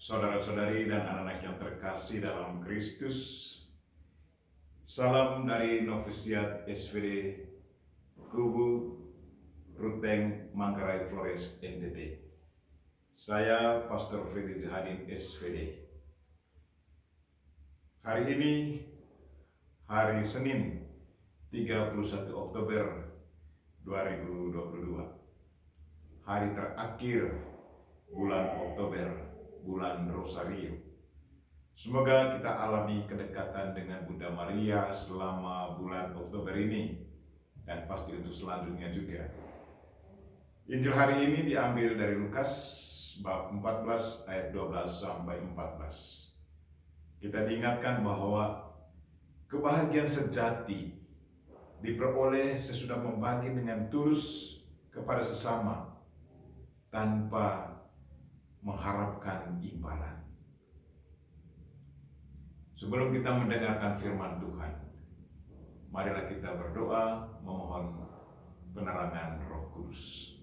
Saudara-saudari dan anak-anak yang terkasih dalam Kristus, salam dari Novisiat SVD Kubu Ruteng Manggarai Flores NTT. Saya Pastor Freddy Jahadin SVD. Hari ini hari Senin 31 Oktober 2022. Hari terakhir bulan Oktober, bulan Rosario. Semoga kita alami kedekatan dengan Bunda Maria selama bulan Oktober ini dan pasti untuk selanjutnya juga. Injil hari ini diambil dari Lukas bab 14 ayat 12 sampai 14. Kita diingatkan bahwa kebahagiaan sejati diperoleh sesudah membagi dengan tulus kepada sesama tanpa mengharapkan imbalan. Sebelum kita mendengarkan firman Tuhan, marilah kita berdoa memohon penerangan Roh Kudus.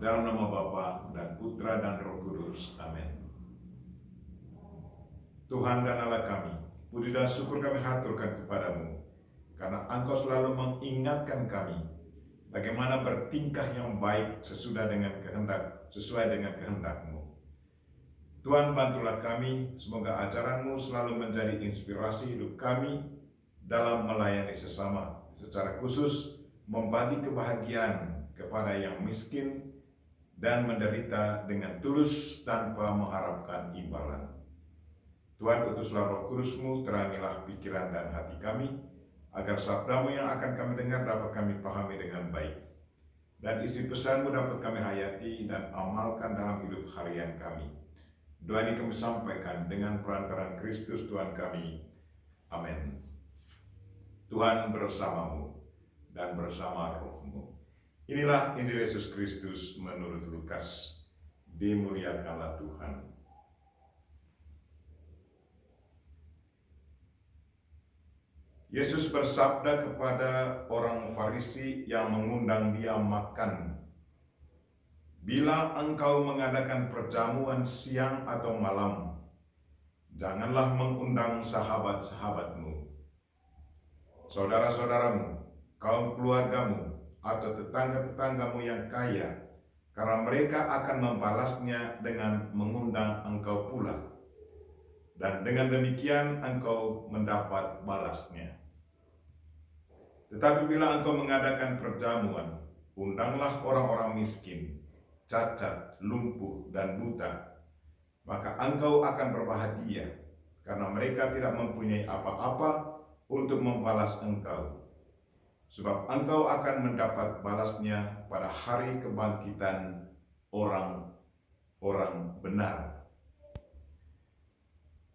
Dalam nama Bapa dan Putra dan Roh Kudus. Amin. Tuhan dan Allah kami, puji dan syukur kami haturkan kepadamu, karena Engkau selalu mengingatkan kami bagaimana bertingkah yang baik sesuai dengan kehendak-Mu. Tuhan, bantulah kami, semoga ajaran-Mu selalu menjadi inspirasi hidup kami dalam melayani sesama, secara khusus membagi kebahagiaan kepada yang miskin dan menderita dengan tulus tanpa mengharapkan imbalan. Tuhan, utuslah Roh Kudus-Mu, terangilah pikiran dan hati kami, agar sabda-Mu yang akan kami dengar dapat kami pahami dengan baik, dan isi pesan-Mu dapat kami hayati dan amalkan dalam hidup harian kami. Doa ini kami sampaikan dengan perantaraan Kristus Tuhan kami. Amin. Tuhan bersamamu dan bersama roh-Mu. Inilah Injil Yesus Kristus menurut Lukas. Dimuliakanlah Tuhan. Yesus bersabda kepada orang Farisi yang mengundang Dia makan, "Bila engkau mengadakan perjamuan siang atau malam, janganlah mengundang sahabat-sahabatmu, saudara-saudaramu, kaum keluargamu, atau tetangga-tetanggamu yang kaya, karena mereka akan membalasnya dengan mengundang engkau pula, dan dengan demikian engkau mendapat balasnya. Tetapi bila engkau mengadakan perjamuan, undanglah orang-orang miskin, cacat, lumpuh, dan buta, maka engkau akan berbahagia, karena mereka tidak mempunyai apa-apa untuk membalas engkau. Sebab engkau akan mendapat balasnya pada hari kebangkitan orang-orang benar."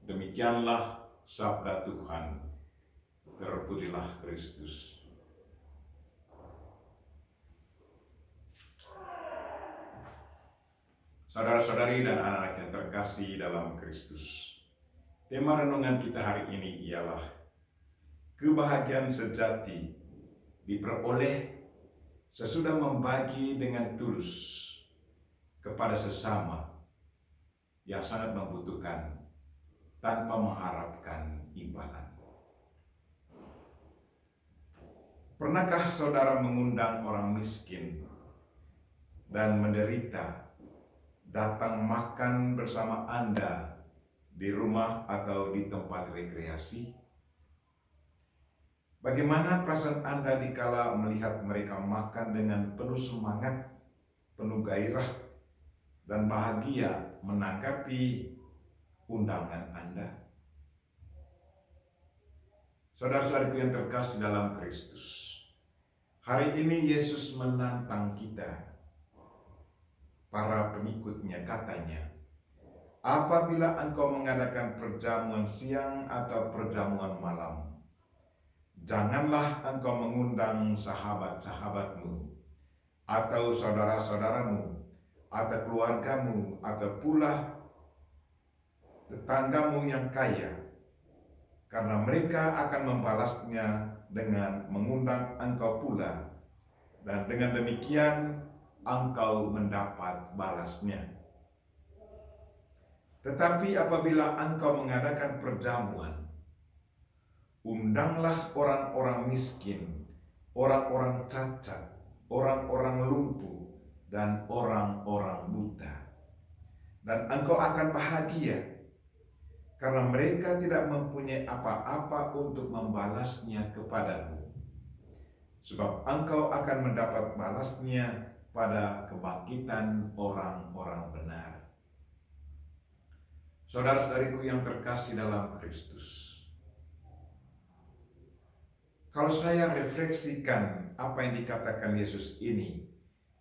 Demikianlah sabda Tuhan. Terpujilah Kristus. Saudara-saudari dan anak-anak yang terkasih dalam Kristus, tema renungan kita hari ini ialah kebahagiaan sejati diperoleh sesudah membagi dengan tulus kepada sesama yang sangat membutuhkan tanpa mengharapkan imbalan. Pernahkah saudara mengundang orang miskin dan menderita datang makan bersama Anda di rumah atau di tempat rekreasi? Bagaimana perasaan Anda dikala melihat mereka makan dengan penuh semangat, penuh gairah, dan bahagia menanggapi undangan Anda? Saudara-saudariku yang terkasih dalam Kristus, hari ini Yesus menantang kita, para pengikutnya, katanya, "Apabila engkau mengadakan perjamuan siang atau perjamuan malam, janganlah engkau mengundang sahabat-sahabatmu, atau saudara-saudaramu, atau keluargamu, atau pula tetanggamu yang kaya, karena mereka akan membalasnya dengan mengundang engkau pula, dan dengan demikian engkau mendapat balasnya." Tetapi apabila engkau mengadakan perjamuan, undanglah orang-orang miskin, orang-orang cacat, orang-orang lumpuh, dan orang-orang buta. Dan engkau akan bahagia, karena mereka tidak mempunyai apa-apa untuk membalasnya kepadamu. Sebab engkau akan mendapat balasnya pada kebangkitan orang-orang benar. Saudara-saudariku yang terkasih dalam Kristus, kalau saya refleksikan apa yang dikatakan Yesus ini,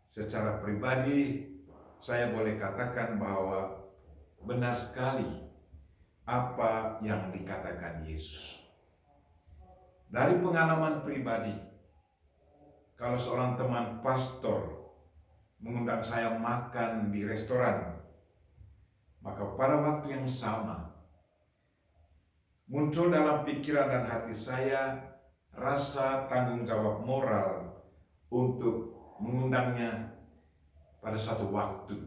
secara pribadi saya boleh katakan bahwa benar sekali apa yang dikatakan Yesus. Dari pengalaman pribadi, kalau seorang teman pastor mengundang saya makan di restoran, maka pada waktu yang sama muncul dalam pikiran dan hati saya rasa tanggung jawab moral untuk mengundangnya pada satu waktu,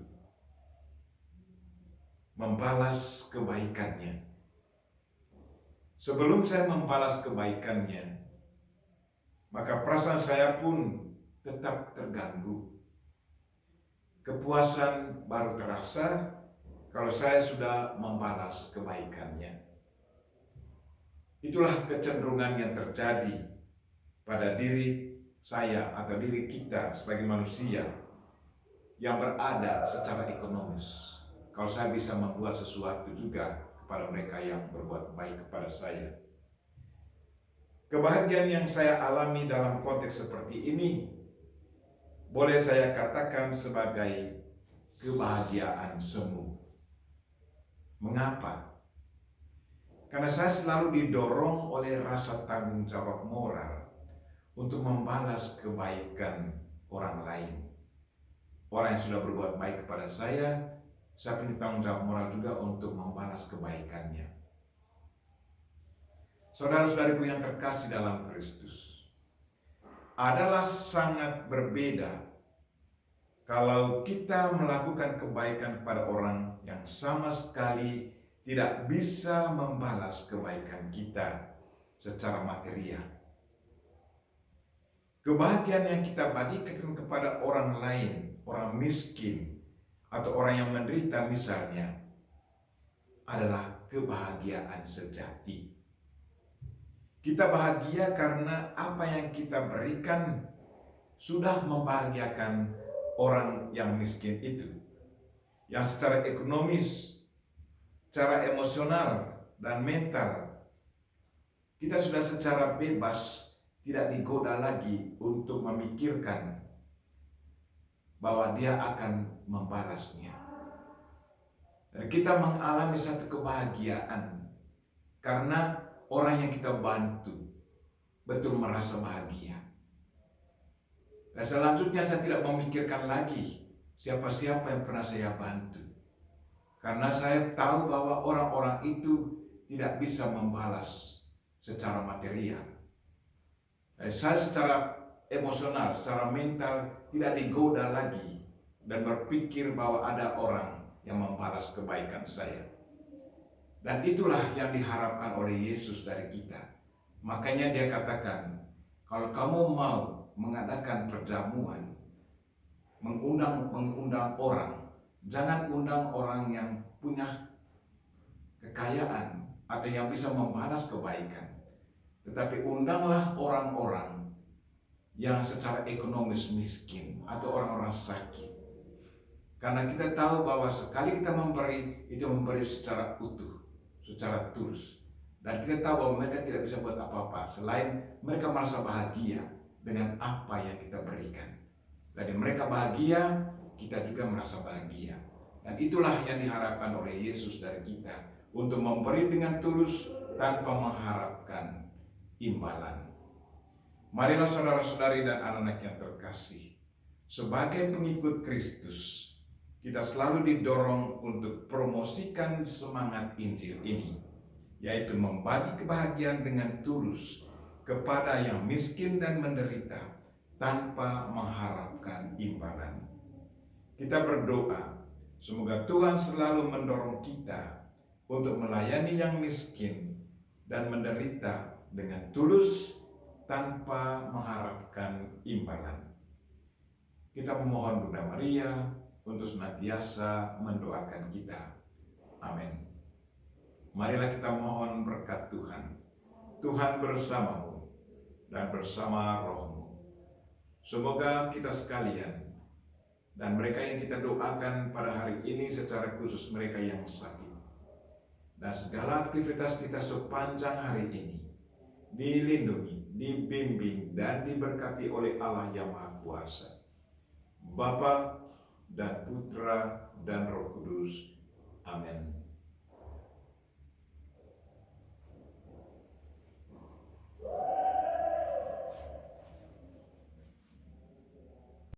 membalas kebaikannya. Sebelum saya membalas kebaikannya, maka perasaan saya pun tetap terganggu. Kepuasan baru terasa kalau saya sudah membalas kebaikannya. Itulah kecenderungan yang terjadi pada diri saya atau diri kita sebagai manusia yang berada secara ekonomis. Kalau saya bisa membuat sesuatu juga kepada mereka yang berbuat baik kepada saya. Kebahagiaan yang saya alami dalam konteks seperti ini boleh saya katakan sebagai kebahagiaan semu. Mengapa? Karena saya selalu didorong oleh rasa tanggung jawab moral untuk membalas kebaikan orang lain. Orang yang sudah berbuat baik kepada saya punya tanggung jawab moral juga untuk membalas kebaikannya. Saudara-saudariku yang terkasih dalam Kristus, adalah sangat berbeda kalau kita melakukan kebaikan pada orang yang sama sekali tidak bisa membalas kebaikan kita secara material. Kebahagiaan yang kita bagikan kepada orang lain, orang miskin, atau orang yang menderita misalnya, adalah kebahagiaan sejati. Kita bahagia karena apa yang kita berikan sudah membahagiakan orang yang miskin itu, yang secara ekonomis, secara emosional dan mental, kita sudah secara bebas tidak digoda lagi untuk memikirkan bahwa dia akan membalasnya. Dan kita mengalami satu kebahagiaan karena orang yang kita bantu betul merasa bahagia. Dan selanjutnya saya tidak memikirkan lagi siapa-siapa yang pernah saya bantu. Karena saya tahu bahwa orang-orang itu tidak bisa membalas secara material. Saya secara emosional, secara mental tidak digoda lagi dan berpikir bahwa ada orang yang membalas kebaikan saya. Dan itulah yang diharapkan oleh Yesus dari kita. Makanya dia katakan, kalau kamu mau mengadakan perjamuan, mengundang orang, jangan undang orang yang punya kekayaan atau yang bisa membalas kebaikan. Tetapi undanglah orang-orang yang secara ekonomis miskin atau orang-orang sakit. Karena kita tahu bahwa sekali kita memberi, itu memberi secara utuh, secara tulus. Dan kita tahu bahwa mereka tidak bisa buat apa-apa selain mereka merasa bahagia dengan apa yang kita berikan. Dan mereka bahagia, kita juga merasa bahagia. Dan itulah yang diharapkan oleh Yesus dari kita, untuk memberi dengan tulus tanpa mengharapkan imbalan. Marilah saudara-saudari dan anak-anak yang terkasih, sebagai pengikut Kristus, kita selalu didorong untuk promosikan semangat Injil ini, yaitu membagi kebahagiaan dengan tulus kepada yang miskin dan menderita tanpa mengharapkan imbalan. Kita berdoa Semoga Tuhan selalu mendorong kita untuk melayani yang miskin dan menderita dengan tulus tanpa mengharapkan imbalan. Kita memohon Bunda Maria untuk senantiasa mendoakan kita. Amin. Marilah kita mohon berkat Tuhan. Tuhan bersamamu dan bersama rohmu. Semoga kita sekalian dan mereka yang kita doakan pada hari ini secara khusus mereka yang sakit, dan segala aktivitas kita sepanjang hari ini dilindungi, dibimbing, dan diberkati oleh Allah yang Maha Kuasa, Bapa dan Putra dan Roh Kudus. Amin.